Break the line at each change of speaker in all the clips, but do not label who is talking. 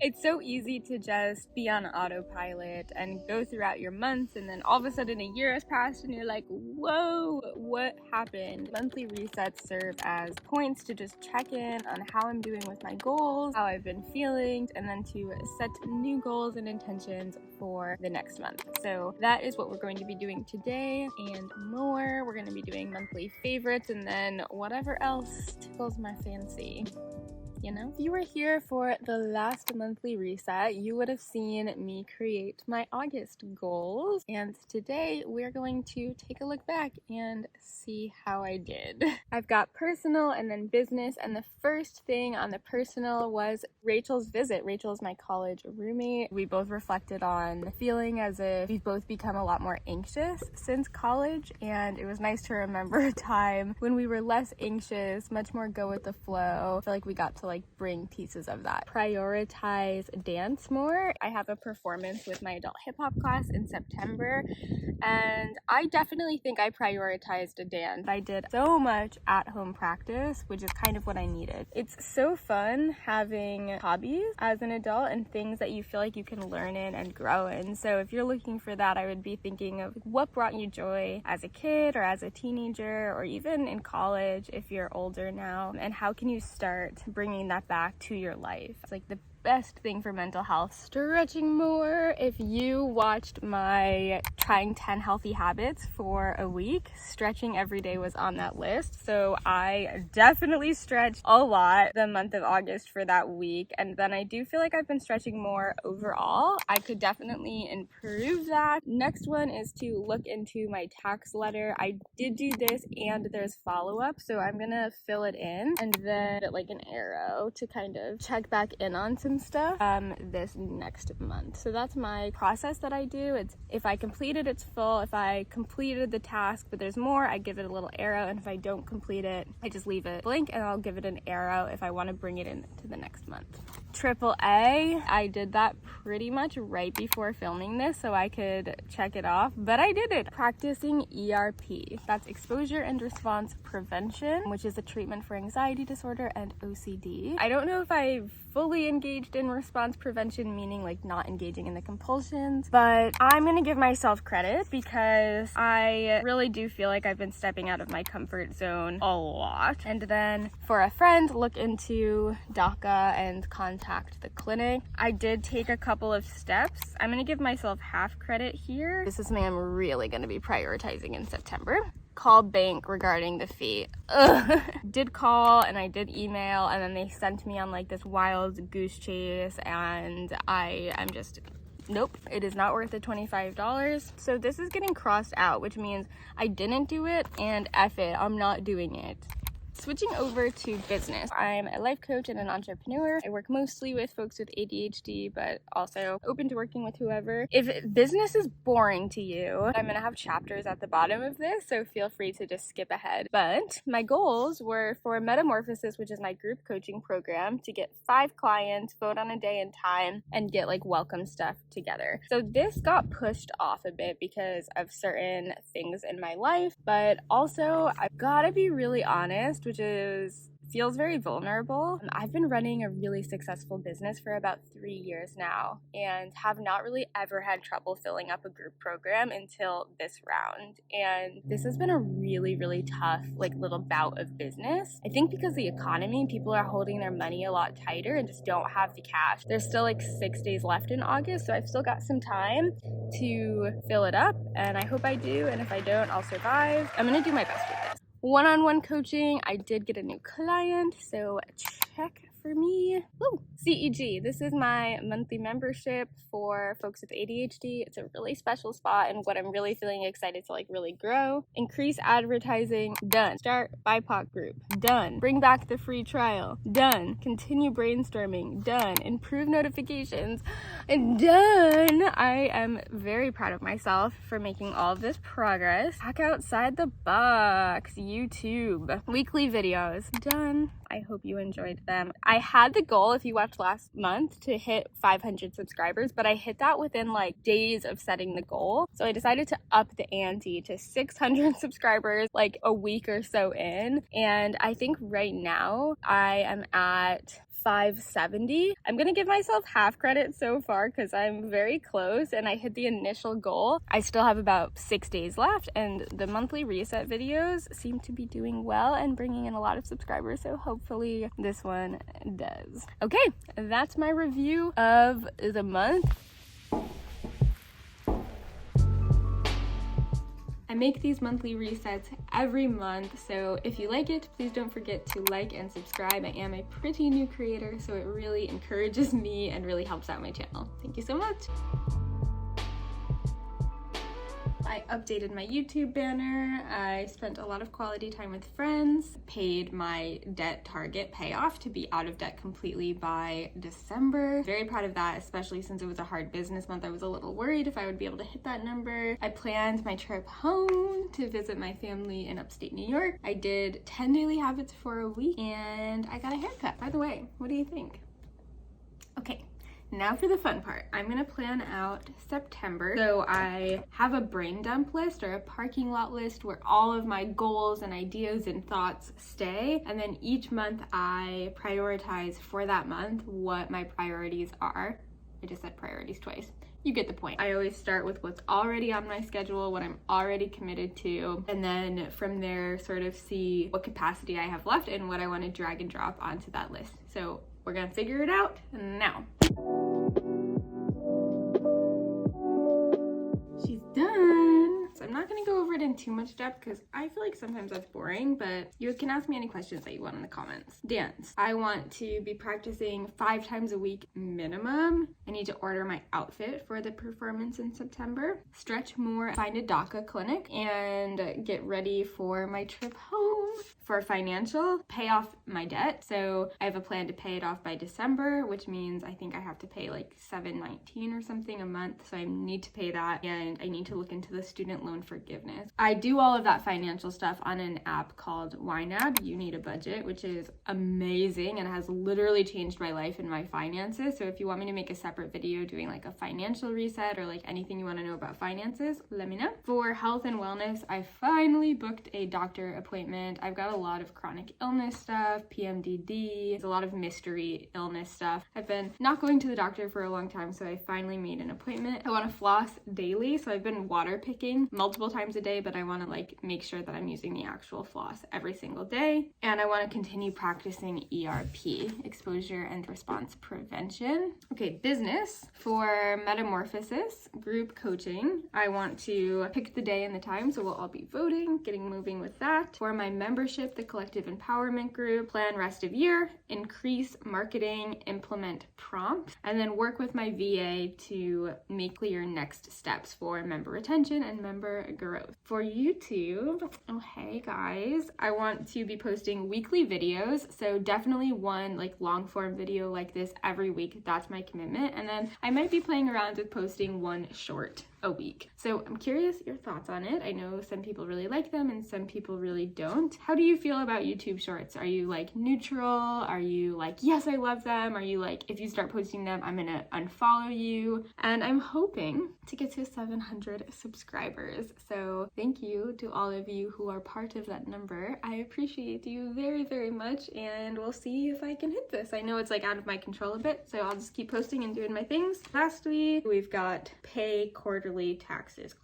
It's so easy to just be on autopilot and go throughout your months, and then all of a sudden a year has passed and you're like, whoa, what happened? Monthly resets serve as points to just check in on how I'm doing with my goals, how I've been feeling, and then to set new goals and intentions for the next month. So that is what we're going to be doing today and more. We're going to be doing monthly favorites and then whatever else tickles my fancy. You know, if you were here for the last monthly reset, you would have seen me create my August goals. And today we're going to take a look back and see how I did. I've got personal and then business. And the first thing on the personal was Rachel's visit. Rachel's my college roommate. We both reflected on feeling as if we've both become a lot more anxious since college. And it was nice to remember a time when we were less anxious, much more go with the flow. I feel like we got to bring pieces of that. Prioritize dance more. I have a performance with my adult hip hop class in September, and I definitely think I prioritized a dance. I did so much at-home practice, which is kind of what I needed. It's so fun having hobbies as an adult and things that you feel like you can learn in and grow in. So if you're looking for that, I would be thinking of what brought you joy as a kid or as a teenager or even in college if you're older now, and how can you start bringing that back to your life. It's like the best thing for mental health. Stretching more. If you watched my trying 10 healthy habits for a week, stretching every day was on that list. So I definitely stretched a lot the month of August for that week. And then I do feel like I've been stretching more overall. I could definitely improve that. Next one is to look into my tax letter. I did do this and there's follow-up. So I'm gonna fill it in and then like an arrow to kind of check back in on some stuff this next month. So that's my process that I do. It's if I complete it, it's full. If I completed the task but there's more, I give it a little arrow, and if I don't complete it, I just leave it blank and I'll give it an arrow if I want to bring it into the next month. AAA, I did that pretty much right before filming this so I could check it off, but I did it. Practicing ERP, that's exposure and response prevention, which is a treatment for anxiety disorder and OCD. I don't know if I've fully engaged in response prevention, meaning like not engaging in the compulsions, but I'm gonna give myself credit because I really do feel like I've been stepping out of my comfort zone a lot. And then for a friend, look into DACA and contact the clinic. I did take a couple of steps. I'm gonna give myself half credit here. This is something I'm really gonna be prioritizing in September. Call bank regarding the fee. Ugh. Did call and I did email, and then they sent me on like this wild goose chase, and I'm just nope, it is not worth the $25. So this is getting crossed out, which means I didn't do it, and F it, I'm not doing it. Switching over to business. I'm a life coach and an entrepreneur. I work mostly with folks with ADHD, but also open to working with whoever. If business is boring to you, I'm gonna have chapters at the bottom of this, so feel free to just skip ahead. But my goals were for Metamorphosis, which is my group coaching program, to get 5 clients, vote on a day and time, and get like welcome stuff together. So this got pushed off a bit because of certain things in my life, but also I've gotta be really honest, which feels very vulnerable. I've been running a really successful business for about 3 years now and have not really ever had trouble filling up a group program until this round. And this has been a really, really tough little bout of business. I think because the economy, people are holding their money a lot tighter and just don't have the cash. There's still 6 days left in August, so I've still got some time to fill it up, and I hope I do, and if I don't, I'll survive. I'm gonna do my best with this. One-on-one coaching, I did get a new client, so check for me. Woo! CEG, this is my monthly membership for folks with ADHD. It's a really special spot and what I'm really feeling excited to really grow. Increase advertising, done. Start BIPOC group, done. Bring back the free trial, done. Continue brainstorming, done. Improve notifications, done. I am very proud of myself for making all of this progress. Jak Outside The Box, YouTube, weekly videos, done. I hope you enjoyed them. I had the goal, if you watched last month, to hit 500 subscribers, but I hit that within days of setting the goal. So I decided to up the ante to 600 subscribers a week or so in. And I think right now I am at 570. I'm gonna give myself half credit so far because I'm very close and I hit the initial goal. I still have about 6 days left, and the monthly reset videos seem to be doing well and bringing in a lot of subscribers, so hopefully this one does. Okay, that's my review of the month. I make these monthly resets every month, so if you like it, please don't forget to like and subscribe. I am a pretty new creator, so it really encourages me and really helps out my channel. Thank you so much. I updated my YouTube banner. I spent a lot of quality time with friends, paid my debt target payoff to be out of debt completely by December. Very proud of that, especially since it was a hard business month. I was a little worried if I would be able to hit that number. I planned my trip home to visit my family in upstate New York. I did 10 daily habits for a week, and I got a haircut. By the way, what do you think? Okay. Now for the fun part. I'm gonna plan out September. So I have a brain dump list or a parking lot list where all of my goals and ideas and thoughts stay. And then each month I prioritize for that month what my priorities are. I just said priorities twice. You get the point. I always start with what's already on my schedule, what I'm already committed to, and then from there sort of see what capacity I have left and what I want to drag and drop onto that list. So we're gonna figure it out now. She's done. So I'm not gonna go over it in too much depth because I feel like sometimes that's boring, but you can ask me any questions that you want in the comments. Dance. I want to be practicing 5 times a week minimum. I need to order my outfit for the performance in September. Stretch more, find a DACA clinic, and get ready for my trip home. For financial, pay off my debt. So I have a plan to pay it off by December, which means I think I have to pay like $719 or something a month. So I need to pay that, and I need to look into the student loan forgiveness. I do all of that financial stuff on an app called YNAB, You Need a Budget, which is amazing and has literally changed my life and my finances. So if you want me to make a separate video doing like a financial reset or like anything you want to know about finances, let me know. For health and wellness, I finally booked a doctor appointment. I've got a lot of chronic illness stuff, PMDD, a lot of mystery illness stuff. I've been not going to the doctor for a long time, so I finally made an appointment. I want to floss daily, so I've been water picking multiple times a day, but I want to like make sure that I'm using the actual floss every single day. And I want to continue practicing ERP, exposure and response prevention. Okay, business. For metamorphosis group coaching, I want to pick the day and the time, so we'll all be voting, getting moving with that. For my membership, the collective empowerment group, plan rest of year, increase marketing, implement prompts, and then work with my VA to make clear next steps for member retention and member growth. For YouTube, oh hey guys, I want to be posting weekly videos, so definitely one like long form video like this every week. That's my commitment. And then I might be playing around with posting one short a week. So I'm curious your thoughts on it. I know some people really like them and some people really don't. How do you feel about YouTube shorts? Are you like neutral? Are you like, yes, I love them? Are you like, if you start posting them, I'm gonna unfollow you? And I'm hoping to get to 700 subscribers. So thank you to all of you who are part of that number. I appreciate you very, very much, and we'll see if I can hit this. I know it's like out of my control a bit, so I'll just keep posting and doing my things. Lastly, we've got pay quarterly taxes.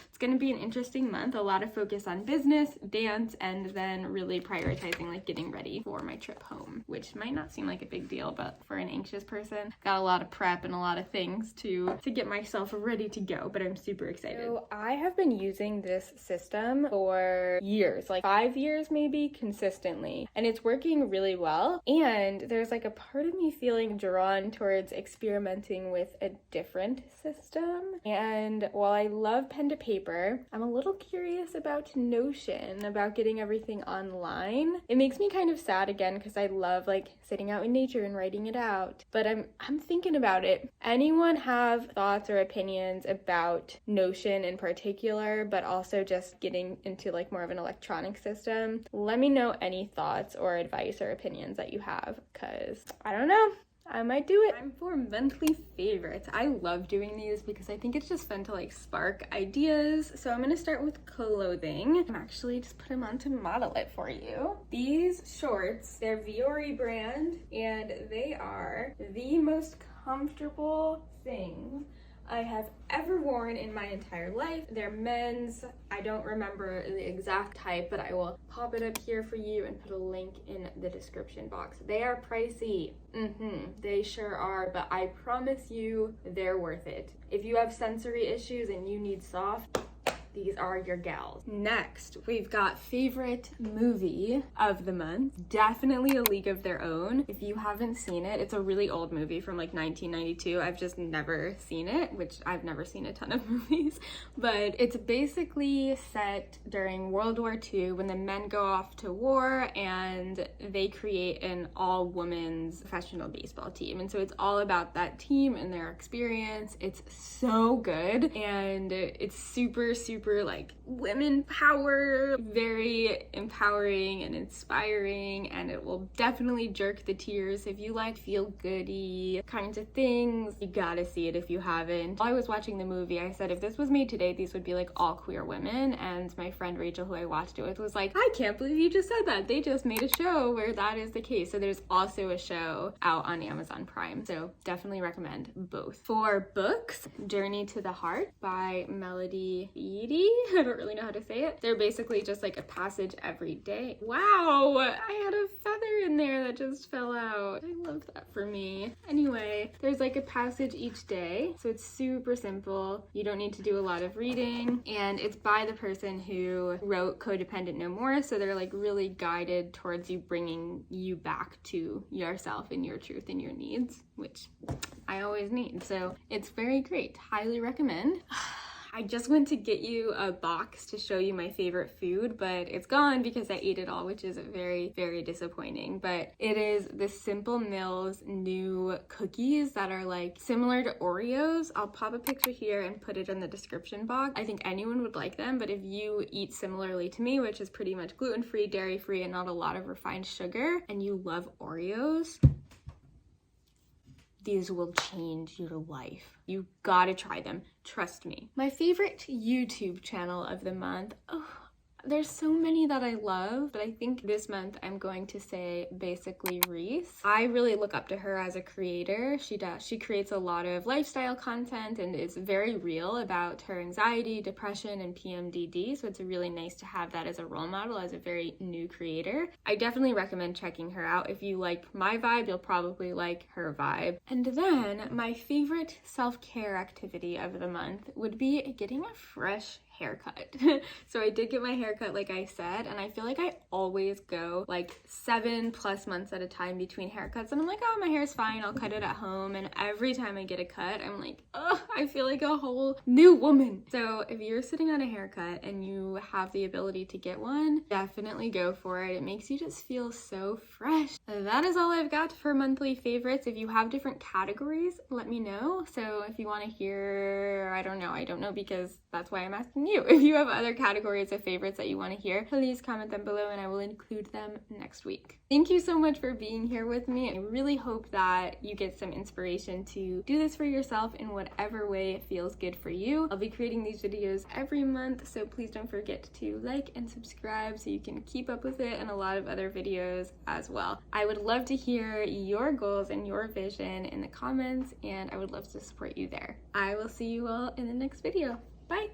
It's going to be an interesting month. A lot of focus on business, dance, and then really prioritizing like getting ready for my trip home, which might not seem like a big deal, but for an anxious person, got a lot of prep and a lot of things to get myself ready to go, but I'm super excited. So I have been using this system for years, like 5 years maybe, consistently, and it's working really well. And there's like a part of me feeling drawn towards experimenting with a different system. And while I love pen to paper, I'm a little curious about Notion, about getting everything online. It makes me kind of sad again because I love like sitting out in nature and writing it out, but I'm thinking about it. Anyone have thoughts or opinions about Notion in particular, but also just getting into like more of an electronic system? Let me know any thoughts or advice or opinions that you have, because I don't know. I might do it. Time for monthly favorites. I love doing these because I think it's just fun to like spark ideas. So I'm gonna start with clothing. I'm actually just put them on to model it for you. These shorts, they're Viore brand, and they are the most comfortable thing I have ever worn in my entire life. They're men's. I don't remember the exact type, but I will pop it up here for you and put a link in the description box. They are pricey. They sure are, but I promise you they're worth it. If you have sensory issues and you need soft, these are your gals. Next, we've got favorite movie of the month. Definitely A League of Their Own. If you haven't seen it, it's a really old movie from like 1992. I've just never seen it, which I've never seen a ton of movies, but it's basically set during World War II when the men go off to war and they create an all-women's professional baseball team. And so it's all about that team and their experience. It's so good, and it's super like women power, very empowering and inspiring, and it will definitely jerk the tears. If you like feel goody kinds of things, you gotta see it if you haven't. While I was watching the movie, I said if this was made today, these would be like all queer women, and my friend Rachel, who I watched it with, was like, I can't believe you just said that. They just made a show where that is the case. So there's also a show out on Amazon Prime, so definitely recommend both. For books, Journey to the Heart by Melody Beattie. I don't really know how to say it. They're basically just like a passage every day. Wow, I had a feather in there that just fell out. I love that for me. Anyway, there's like a passage each day, so it's super simple. You don't need to do a lot of reading, and it's by the person who wrote Codependent No More, so they're like really guided towards you, bringing you back to yourself and your truth and your needs, which I always need. So it's very great. Highly recommend. I just went to get you a box to show you my favorite food, but it's gone because I ate it all, which is very, very disappointing. But it is the Simple Mills new cookies that are like similar to Oreos. I'll pop a picture here and put it in the description box. I think anyone would like them, but if you eat similarly to me, which is pretty much gluten-free, dairy-free, and not a lot of refined sugar, and you love Oreos, these will change your life. You gotta try them, trust me. My favorite YouTube channel of the month, there's so many that I love, but I think this month I'm going to say basically Reese. I really look up to her as a creator. She creates a lot of lifestyle content and is very real about her anxiety, depression, and PMDD, so it's really nice to have that as a role model as a very new creator. I definitely recommend checking her out. If you like my vibe, you'll probably like her vibe. And then my favorite self-care activity of the month would be getting a fresh haircut. So I did get my haircut like I said, and I feel like I always go like 7+ months at a time between haircuts, and I'm like, oh, my hair's fine, I'll cut it at home. And every time I get a cut, I'm like, oh, I feel like a whole new woman. So if you're sitting on a haircut and you have the ability to get one, definitely go for it. It makes you just feel so fresh. That is all I've got for monthly favorites. If you have different categories, let me know. So if you want to hear, I don't know because that's why I'm asking you. If you have other categories of favorites that you want to hear, please comment them below and I will include them next week. Thank you so much for being here with me. I really hope that you get some inspiration to do this for yourself in whatever way feels good for you. I'll be creating these videos every month, so please don't forget to like and subscribe so you can keep up with it and a lot of other videos as well. I would love to hear your goals and your vision in the comments, and I would love to support you there. I will see you all in the next video. Bye!